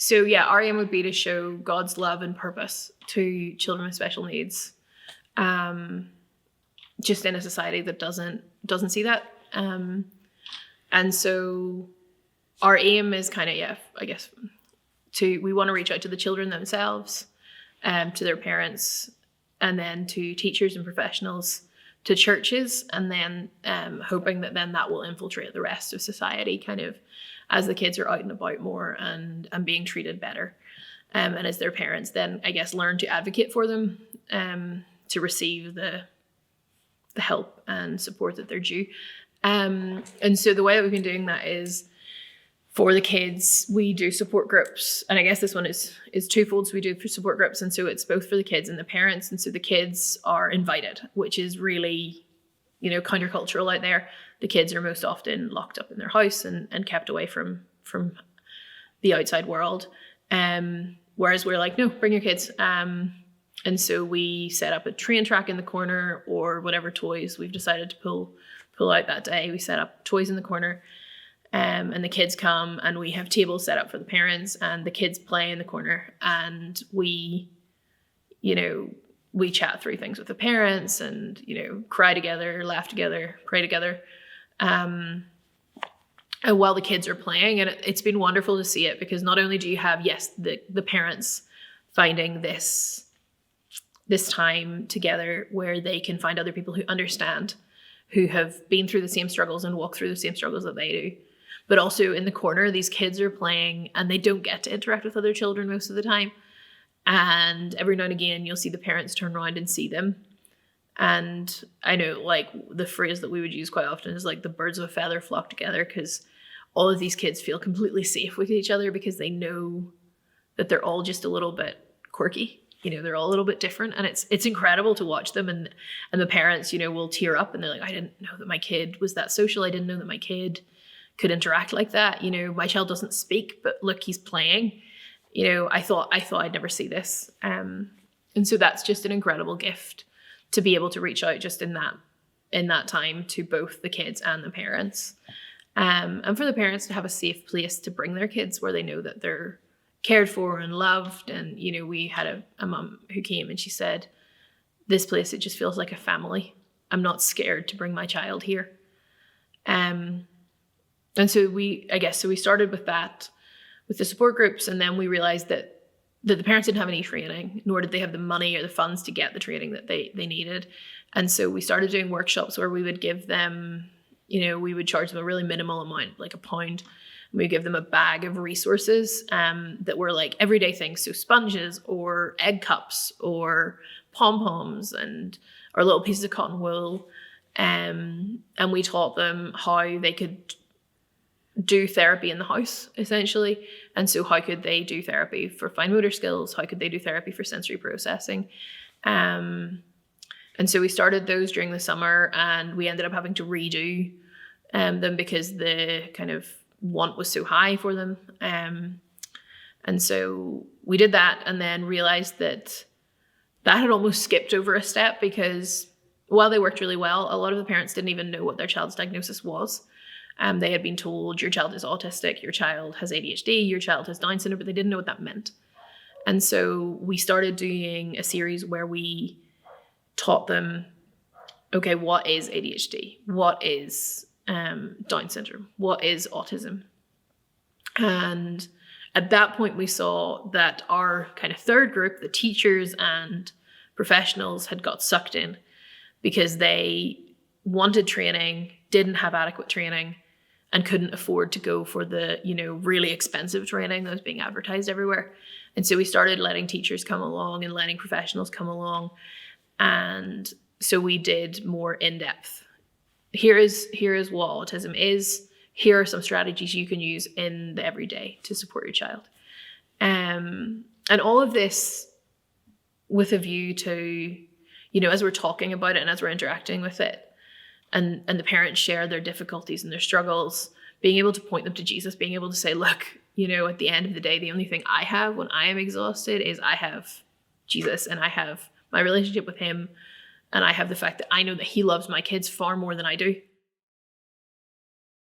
So yeah, our aim would be to show God's love and purpose to children with special needs, just in a society that doesn't see that. And so our aim is kind of, I guess, we want to reach out to the children themselves, to their parents, and then to teachers and professionals, to churches, and then hoping that then that will infiltrate the rest of society, kind of as the kids are out and about more and being treated better. And as their parents then, I guess, learn to advocate for them, to receive the help and support that they're due. And so the way that we've been doing that is, for the kids, we do support groups. And I guess this one is twofold. So we do support groups. And so it's both for the kids and the parents. And so the kids are invited, which is really, countercultural out there. The kids are most often locked up in their house and kept away from the outside world. Whereas we're like, no, bring your kids. And so we set up a train track in the corner, or whatever toys we've decided to pull out that day. We set up toys in the corner. And the kids come, and we have tables set up for the parents, and the kids play in the corner, and we chat through things with the parents, and, cry together, laugh together, pray together. And while the kids are playing, and it's been wonderful to see it, because not only do you have, yes, the parents finding this time together where they can find other people who understand, who have been through the same struggles and walk through the same struggles that they do. But also in the corner, these kids are playing, and they don't get to interact with other children most of the time. And every now and again, you'll see the parents turn around and see them. And I know, like, the phrase that we would use quite often is like the birds of a feather flock together, because all of these kids feel completely safe with each other, because they know that they're all just a little bit quirky. They're all a little bit different, and it's incredible to watch them. And the parents, will tear up, and they're like, I didn't know that my kid was that social. I didn't know that my kid could interact like that. My child doesn't speak, but look, he's playing. I thought I'd never see this. And so that's just an incredible gift to be able to reach out just in that time to both the kids and the parents. And for the parents to have a safe place to bring their kids where they know that they're cared for and loved. And, we had a mum who came, and she said, this place, it just feels like a family. I'm not scared to bring my child here. And so we started with that, with the support groups, and then we realized that the parents didn't have any training, nor did they have the money or the funds to get the training that they needed. And so we started doing workshops where we would give them, we would charge them a really minimal amount, like £1. And we give them a bag of resources that were like everyday things. So sponges or egg cups or pom-poms and our little pieces of cotton wool. And we taught them how they could do therapy in the house, essentially. And so how could they do therapy for fine motor skills? How could they do therapy for sensory processing? And so we started those during the summer, and we ended up having to redo them because the kind of want was so high for them. And so we did that, and then realized that had almost skipped over a step, because while they worked really well, a lot of the parents didn't even know what their child's diagnosis was. They had been told, your child is autistic, your child has ADHD, your child has Down syndrome, but they didn't know what that meant. And so we started doing a series where we taught them, okay, what is ADHD? What is Down syndrome? What is autism? And at that point, we saw that our kind of third group, the teachers and professionals, had got sucked in because they wanted training, didn't have adequate training, and couldn't afford to go for the, really expensive training that was being advertised everywhere. And so we started letting teachers come along and letting professionals come along. And so we did more in-depth. Here is what autism is. Here are some strategies you can use in the everyday to support your child. And all of this with a view to, as we're talking about it and as we're interacting with it, and the parents share their difficulties and their struggles, being able to point them to Jesus, being able to say, look, at the end of the day, the only thing I have when I am exhausted is I have Jesus, and I have my relationship with him, and I have the fact that I know that he loves my kids far more than I do.